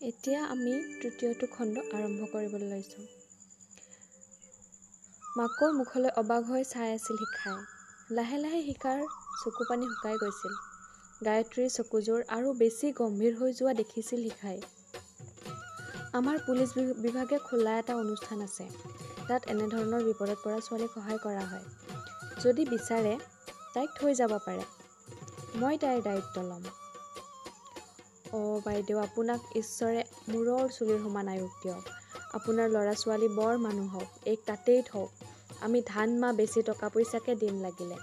এতিয়া আমি তৃতীয়টো খণ্ড আৰম্ভ কৰিবলৈ লৈছোঁ। মাকৰ মুখলৈ অবাক হৈ চাই আছিল শিখাই। লাহে লাহে শিখাৰ চকুপানী শুকাই গৈছিল। গায়ত্ৰীৰ চকুযোৰ আৰু বেছি গম্ভীৰ হৈ যোৱা দেখিছিল শিখাই। আমাৰ পুলিচ বিভাগে খোলা এটা অনুষ্ঠান আছে। তাত এনেধৰণৰ বিপদত পৰা ছোৱালীক সহায় কৰা হয়। যদি বিচাৰে তাইক থৈ যাব পাৰে। মই তাইৰ দায়িত্ব ল'ম। বাইদেউ, আপোনাক ঈশ্বৰে মূৰৰ চুলিৰ সমান আয়ুস দিয়ক। আপোনাৰ ল'ৰা ছোৱালী বৰ মানুহ হওক, এইক তাতেই থওক। আমি ধান মাহ বেছি টকা পইচাকে দিম লাগিলে।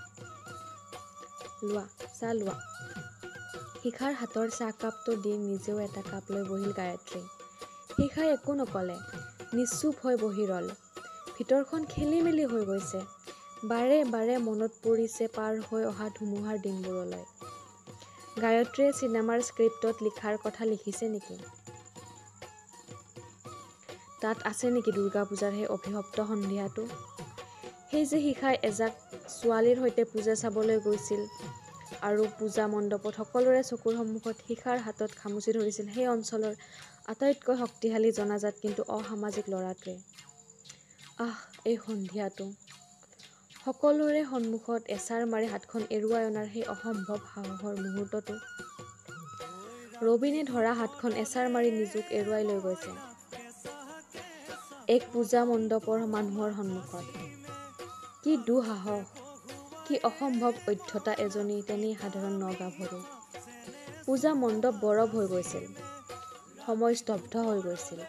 লোৱা, চাহ লোৱা। শিখাৰ হাতৰ চাহকাপটো দি নিজেও এটা কাপ লৈ বহিল গায়ত্ৰী। শিখাই একো নকলে, নিশ্চুপ হৈ বহি ৰল। ভিতৰখন খেলি মেলি হৈ গৈছে। বাৰে বাৰে মনত পৰিছে পাৰ হৈ অহা ধুমুহাৰ দিনবোৰলৈ। গায়ত্ৰীয়ে চিনেমাৰ স্ক্ৰিপ্টত লিখাৰ কথা লিখিছে নেকি? তাত আছে নেকি দুৰ্গা পূজাৰ সেই অভিশপ্ত সন্ধিয়াটো? সেই যে শিখাই এজাক ছোৱালীৰ সৈতে পূজা চাবলৈ গৈছিল আৰু পূজা মণ্ডপত সকলোৰে চকুৰ সন্মুখত শিখাৰ হাতত খামুচি ধৰিছিল সেই অঞ্চলৰ আটাইতকৈ শক্তিশালী জনাজাত কিন্তু অসামাজিক ল'ৰাটোৱে। এই সন্ধিয়াটো। সকলোৰে সন্মুখত এচাৰ মাৰি হাতখন এৰুৱাই অনাৰ সেই অসম্ভৱ সাহসৰ মুহূৰ্তটো। ৰবীনে ধৰা হাতখন এচাৰ মাৰি নিজক এৰুৱাই লৈ গৈছে এক পূজা মণ্ডপৰ মানুহৰ সন্মুখত। কি দুঃসাহস, কি অসম্ভৱ অধ্যতা এজনী তেনেই সাধাৰণ নগাভৰু। পূজা মণ্ডপ বৰফ হৈ গৈছিল। সময় স্তব্ধ হৈ গৈছিল।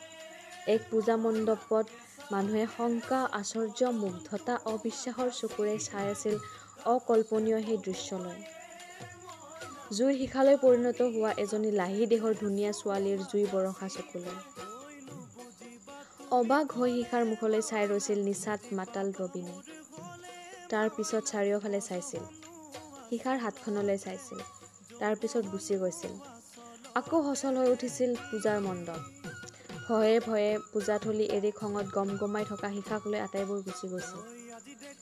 এক পূজা মণ্ডপত মানুহে শংকা, আশ্চৰ্য, মুগ্ধতা, অবিশ্বাসৰ চকুৰে চাই আছিল অকল্পনীয় সেই দৃশ্যলৈ। জুইৰ শিখালৈ পৰিণত হোৱা এজনী লাহি দেহৰ ধুনীয়া ছোৱালীৰ জুই বৰষা চকুলৈ। অবাক হৈ শিখাৰ মুখলৈ চাই ৰৈছিল নিচাত মাতাল ৰবীনে। তাৰ পিছত চাৰিওফালে চাইছিল। শিখাৰ হাতখনলৈ চাইছিল। তাৰ পিছত গুচি গৈছিল। আকৌ সচল হৈ উঠিছিল পূজাৰ মণ্ডপ। ভয়ে ভয়ে পূজাথলী এৰি খঙত গমগমাই থকা শিখাক লৈ আটাইবোৰ গুচি গৈছিল।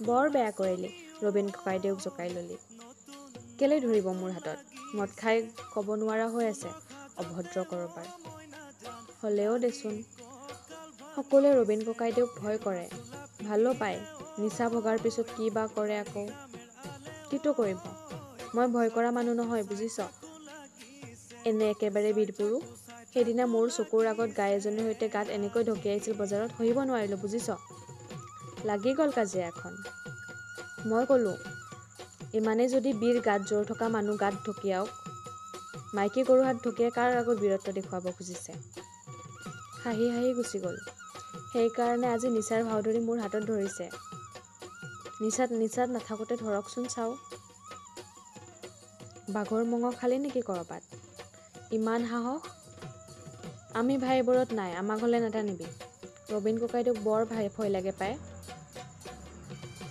বৰ বেয়া কৰিলি, ৰবীন ককাইদেউক জোকাই ললি। কেলে ধৰিব মোৰ হাতত? মদ খাই ক'ব নোৱাৰা হৈ আছে, অভদ্ৰ কৰবাৰ। হ'লেও দেচোন, সকলোৱে ৰবীন ককাইদেউক ভয় কৰে, ভালো পায়। নিচা ভগাৰ পিছত কি বা কৰে আকৌ। কিটো কৰিব? মই ভয় কৰা মানুহ নহয়, বুজিছ? এনে একেবাৰে বীৰপুৰুষ। সেইদিনা মোৰ চকুৰ আগত গাই এজনীৰ সৈতে গাত এনেকৈ ঢকিয়াইছিল বজাৰত, সহিব নোৱাৰিলো, বুজিছ? লাগি গ'ল কাজিয়া এখন। মই ক'লো, ইমানেই যদি বীৰ, গাত জোৰ থকা মানুহ গাত ঢকিয়াওক। মাইকী গৰু হাত ঢকিয়াই কাৰ আগত বীৰত্ব দেখুৱাব খুজিছে? হাঁহি হাঁহি গুচি গ'ল। সেইকাৰণে আজি নিচাৰ ভাও ধৰি মোৰ হাতত ধৰিছে। নিচাত নাথাকোতে ধৰকচোন চাওঁ। বাঘৰ মঙহ খালি নেকি কৰবাত? ইমান সাহস? আমি ভাইবোৰত নাই, আমাক হ'লে নাটানিবি। ৰবীন ককাইদেউক বৰ ভয় লাগে পায়।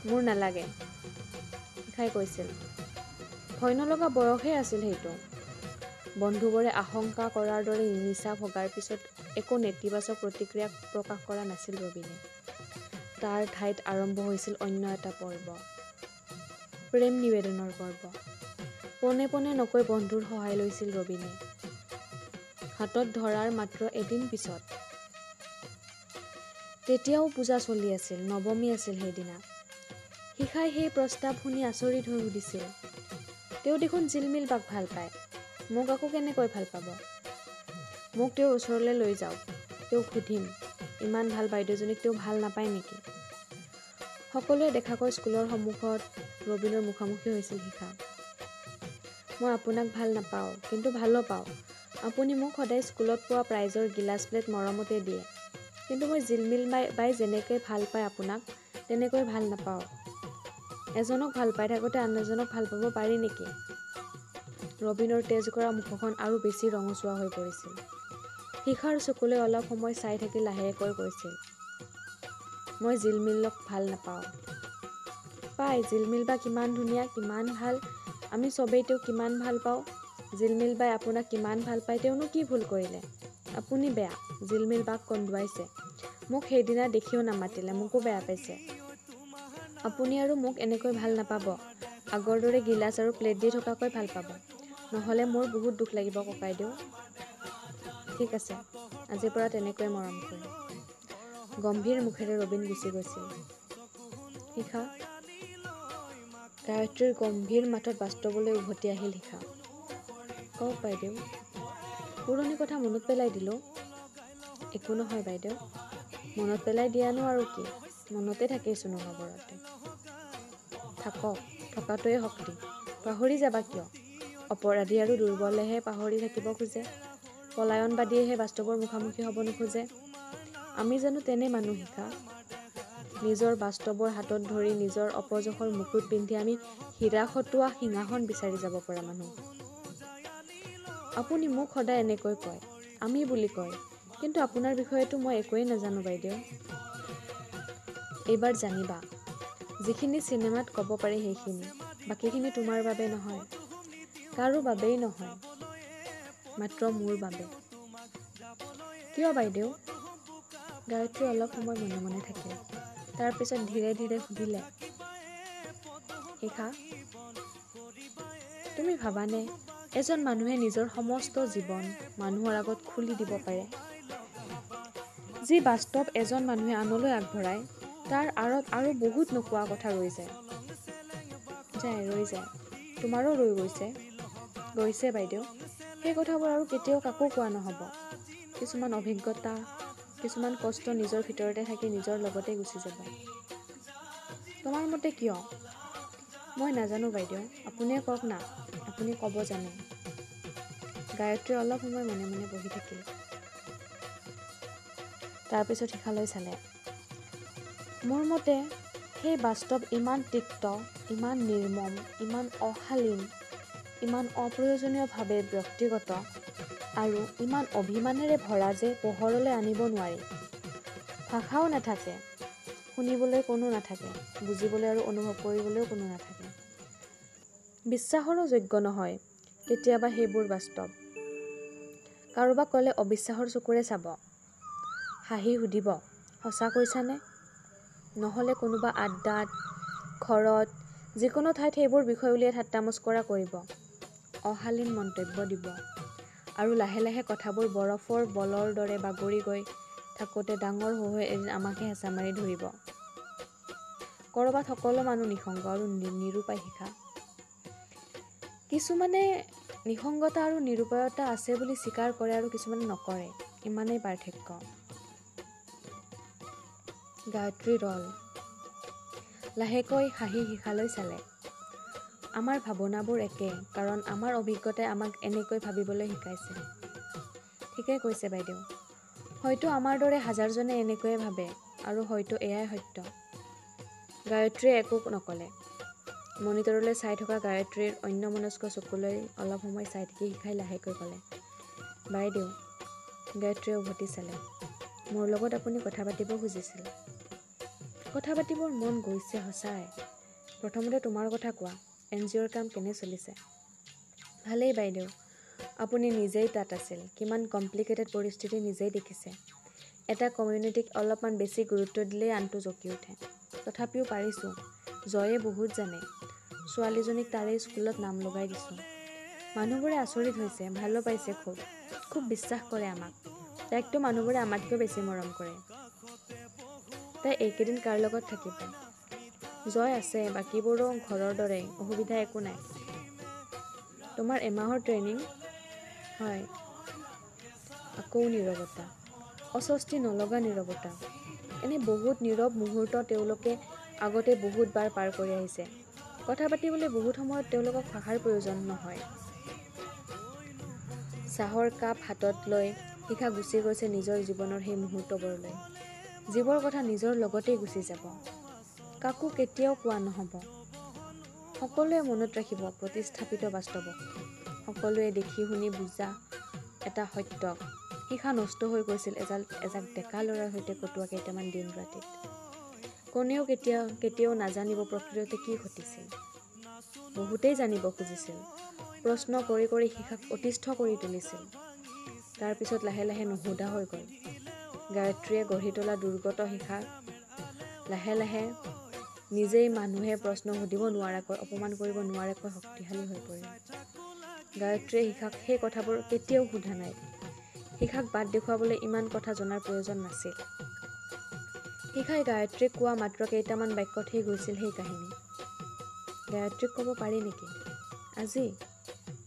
মোৰ নালাগে, শিখাই কৈছিল। ভয় নলগা বয়সহে আছিল সেইটো। বন্ধুবোৰে আশংকা কৰাৰ দৰে নিচা ভগাৰ পিছত একো নেতিবাচক প্ৰতিক্ৰিয়া প্ৰকাশ কৰা নাছিল ৰবীনে। তাৰ ঠাইত আৰম্ভ হৈছিল অন্য এটা পৰ্ব। প্ৰেম নিবেদনৰ পৰ্ব। পোনে পোনে নকৈ বন্ধুৰ সহায় লৈছিল ৰবীনে। হাতত ধৰাৰ মাত্ৰ এদিন পিছত। তেতিয়াও পূজা চলি আছিল, নৱমী আছিল সেইদিনা। শিখাই সেই প্ৰস্তাৱ শুনি আচৰিত হৈ সুধিছিল, তেওঁ দেখোন জিলমিল বাক ভাল পায়, মোক আকৌ কেনেকৈ ভাল পাব? মোক তেওঁৰ ওচৰলৈ লৈ যাওক, তেওঁক সুধিম, ইমান ভাল বাইদেউজনীক তেওঁ ভাল নাপায় নেকি? সকলোৱে দেখাকৈ স্কুলৰ সন্মুখত ৰবীনৰ মুখামুখি হৈছিল শিখা। মই আপোনাক ভাল নাপাওঁ, কিন্তু ভালো পাওঁ। আপুনি মোক সদায় স্কুলত পোৱা প্ৰাইজৰ গিলাচ প্লেট মৰমতে দিয়ে। কিন্তু মই জিলমিল বাই যেনেকৈ ভাল পায় আপোনাক, তেনেকৈ ভাল নাপাওঁ। এজনক ভাল পাই থাকোঁতে আন এজনক ভাল পাব পাৰি নেকি? ৰবীনৰ তেজ কৰা মুখখন আৰু বেছি ৰঙচুৱা হৈ পৰিছিল। শিখাৰ চকুলৈ অলপ সময় চাই থাকি লাহেকৈ কৈছিল, মই জিলমিলক ভাল নাপাওঁ। পাই, জিলমিল বা কিমান ধুনীয়া, কিমান ভাল। আমি চবেই তেওঁক কিমান ভাল পাওঁ। জিলমিল বাই আপোনাক কিমান ভাল পায়, তেওঁনো কি ভুল কৰিলে? আপুনি বেয়া, জিলমিল বাক কন্দুৱাইছে। মোক সেইদিনা দেখিও নামাতিলে, মোকো বেয়া পাইছে। আপুনি আৰু মোক এনেকৈ ভাল নাপাব। আগৰ দৰে গিলাচ আৰু প্লেট দি থকাকৈ ভাল পাব। নহ'লে মোৰ বহুত দুখ লাগিব ককাইদেউ। ঠিক আছে, আজিৰ পৰা তেনেকৈ মৰম কৰিম। গম্ভীৰ মুখেৰে ৰবীন গুচি গৈছিল। শিখা, গায়ত্ৰীৰ গম্ভীৰ মাতত বাস্তৱলৈ উভতি আহিল শিখা। কওক বাইদেউ। পুৰণি কথা মনত পেলাই দিলোঁ। একো নহয় বাইদেউ, মনত পেলাই দিয়ানো আৰু কি, মনতে থাকেইচোন অনবৰতে। থাকক, থকাটোৱে শক্তি। পাহৰি যাবা কিয়? অপৰাধী আৰু দুৰ্বলেহে পাহৰি থাকিব খোজে, পলায়নবাদীয়েহে বাস্তৱৰ মুখামুখি হ'ব নোখোজে। আমি জানো তেনে মানুহ শিখা? নিজৰ বাস্তৱৰ হাতত ধৰি নিজৰ অপযশৰ মুকুট পিন্ধি আমি হীৰা খটোৱা সিংহাসন বিচাৰি যাব পৰা মানুহ। আপুনি মোক সদায় এনেকৈ কয়, আমি বুলি কয়, কিন্তু আপোনাৰ বিষয়েতো মই একোৱেই নাজানো বাইদেউ। এইবাৰ জানিবা, যিখিনি চিনেমাত ক'ব পাৰি সেইখিনি, বাকীখিনি তোমাৰ বাবে নহয়, কাৰো বাবেই নহয়, মাত্ৰ মোৰ বাবে। কিয় বাইদেউ? গায়ত্ৰী অলপ সময় মনে মনে থাকিল। তাৰপিছত ধীৰে ধীৰে সুধিলে, শিখা, তুমি ভাবানে এজন মানুহে নিজৰ সমস্ত জীৱন মানুহৰ আগত খুলি দিব পাৰে? যি বাস্তৱ এজন মানুহে আনলৈ আগবঢ়ায়, তাৰ আঁৰত আৰু বহুত নোকোৱা কথা ৰৈ যায়। ৰৈ যায়। তোমাৰো ৰৈ গৈছে বাইদেউ। সেই কথাবোৰ আৰু কেতিয়াও কাকো কোৱা নহ'ব। কিছুমান অভিজ্ঞতা, কিছুমান কষ্ট নিজৰ ভিতৰতে থাকি নিজৰ লগতে গুচি যাব। তোমাৰ মতে কিয়? মই নাজানো বাইদেউ, আপুনিয়ে কওক না, আপুনি ক'ব জানে। গায়ত্ৰী অলপ সময় মনে মনে বহি থাকিল। তাৰপিছত শিখালৈ চালে। মোৰ মতে সেই বাস্তৱ ইমান তিক্ত, ইমান নিৰ্মম, ইমান অশালীন, ইমান অপ্ৰয়োজনীয়ভাৱে ব্যক্তিগত আৰু ইমান অভিমানেৰে ভৰা যে পোহৰলৈ আনিব নোৱাৰি। ভাষাও নাথাকে, শুনিবলৈ কোনো নাথাকে, বুজিবলৈ আৰু অনুভৱ কৰিবলৈও কোনো নাথাকে। বিশ্বাসৰো যোগ্য নহয় কেতিয়াবা সেইবোৰ বাস্তৱ। কাৰোবাক ক'লে অবিশ্বাসৰ চকুৰে চাব, হাঁহি সুধিব, সঁচা কৈছানে? নহ'লে কোনোবা আড্ডাত, ঘৰত, যিকোনো ঠাইত সেইবোৰ বিষয় উলিয়াই ঠাট্টা মস্কৰা কৰিব, অশালীন মন্তব্য দিব, আৰু লাহে লাহে কথাবোৰ বৰফৰ বলৰ দৰে বাগৰি গৈ থাকোঁতে ডাঙৰ হৈ এদিন আমাকে হেঁচা মাৰি ধৰিব। ক'ৰবাত সকলো মানুহ নিঃসংগ আৰু নিৰুপায় শিখা। কিছুমানে নিঃসংগতা আৰু নিৰুপায়তা আছে বুলি স্বীকাৰ কৰে আৰু কিছুমানে নকৰে, ইমানেই পাৰ্থক্য। গায়ত্ৰী ৰল। লাহেকৈ হাঁহি শিখালৈ চালে। আমাৰ ভাৱনাবোৰ একে, কাৰণ আমাৰ অভিজ্ঞতাই আমাক এনেকৈ ভাবিবলৈ শিকাইছে। ঠিকেই কৈছে বাইদেউ। হয়তো আমাৰ দৰে হাজাৰজনে এনেকৈয়ে ভাবে, আৰু হয়তো এয়াই সত্য। গায়ত্ৰীয়ে একো নক'লে। মনিটৰলৈ চাই থকা গায়ত্ৰীৰ অন্যমনস্ক চকুলৈ অলপ সময় চাই থাকি শিখাই লাহেকৈ ক'লে, বাইদেউ। গায়ত্ৰীয়ে উভতি চালে। মোৰ লগত আপুনি কথা পাতিব খুজিছিল। কথা পাতিবৰ মন গৈছে সঁচাই। প্ৰথমতে তোমাৰ কথা কোৱা, NGOৰ কাম কেনে চলিছে? ভালেই বাইদেউ। আপুনি নিজেই তাত আছিল, কিমান কমপ্লিকেটেড পৰিস্থিতি নিজেই দেখিছে। এটা কমিউনিটিক অলপমান বেছি গুৰুত্ব দিলেই আনটো জকি উঠে। তথাপিও পাৰিছোঁ। জয়ে বহুত জানে। ছোৱালীজনীক তাৰে স্কুলত নাম লগাই দিছোঁ। মানুহবোৰে আচৰিত হৈছে, ভালো পাইছে খুব বিশ্বাস কৰে আমাক। তাইকতো মানুহবোৰে আমাতকৈ বেছি মৰম কৰে। তাই এইকেইদিন কাৰ লগত থাকিব? জয় আছে, বাকীবোৰো ঘৰৰ দৰেই, অসুবিধা একো নাই। তোমাৰ এমাহৰ ট্ৰেইনিং? হয়। আকৌ নীৰৱতা, অস্বস্তি নলগা নীৰৱতা। এনে বহুত নীৰৱ মুহূৰ্ত তেওঁলোকে আগতে বহুতবাৰ পাৰ কৰি আহিছে। কথা পাতিবলৈ বহুত সময়ত তেওঁলোকক ভাষাৰ প্ৰয়োজন নহয়। চাহৰ কাপ হাতত লৈ শিখা গুচি গৈছে নিজৰ জীৱনৰ সেই মুহূৰ্তবোৰলৈ, যিবোৰ কথা নিজৰ লগতেই গুচি যাব, কাকো কেতিয়াও কোৱা নহ'ব। সকলোৱে মনত ৰাখিব প্ৰতিস্থাপিত বাস্তৱক, সকলোৱে দেখি শুনি বুজা এটা সত্যক। শিখা নষ্ট হৈ গৈছিল এজাক ডেকা ল'ৰাৰ সৈতে কটোৱা কেইটামান দিন ৰাতিত। কোনেও কেতিয়াও নাজানিব প্ৰকৃততে কি ঘটিছিল। বহুতেই জানিব খুজিছিল, প্ৰশ্ন কৰি কৰি শিখাক অতিষ্ঠ কৰি তুলিছিল। তাৰপিছত লাহে লাহে নুসুধা হৈ গ'ল। গায়ত্ৰীয়ে গঢ়ি তোলা দুৰ্গত শিখাক লাহে লাহে নিজেই মানুহে প্ৰশ্ন সুধিব নোৱাৰাকৈ, অপমান কৰিব নোৱাৰাকৈ শক্তিশালী হৈ পৰিল। গায়ত্ৰীয়ে শিখাক সেই কথাবোৰ কেতিয়াও সোধা নাই। শিখাক বাট দেখুৱাবলৈ ইমান কথা জনাৰ প্ৰয়োজন নাছিল। শিখাই গায়ত্ৰীক কোৱা মাত্ৰ কেইটামান বাক্যতহে গৈছিল সেই কাহিনী। গায়ত্ৰীক ক'ব পাৰি নেকি আজি?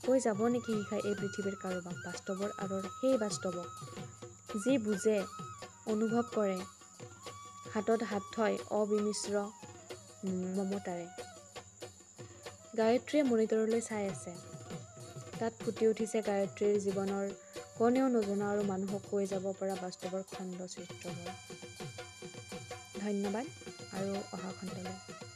কৈ যাব নেকি শিখাই এই পৃথিৱীৰ কাৰোবাক, বাস্তৱৰ আঁৰৰ সেই বাস্তৱক, যি বুজে, অনুভৱ কৰে, হাতত হাত থয় অবিমিশ্ৰ মমতাৰে। গায়ত্ৰীয়ে মনিটৰলৈ চাই আছে। তাত ফুটি উঠিছে গায়ত্ৰীৰ জীৱনৰ কোনেও নজনা আৰু মানুহক কৈ যাব পৰা বাস্তৱৰ খণ্ড চিত্ৰবোৰ। ধন্যবাদ আৰু অহা খণ্ডলৈ।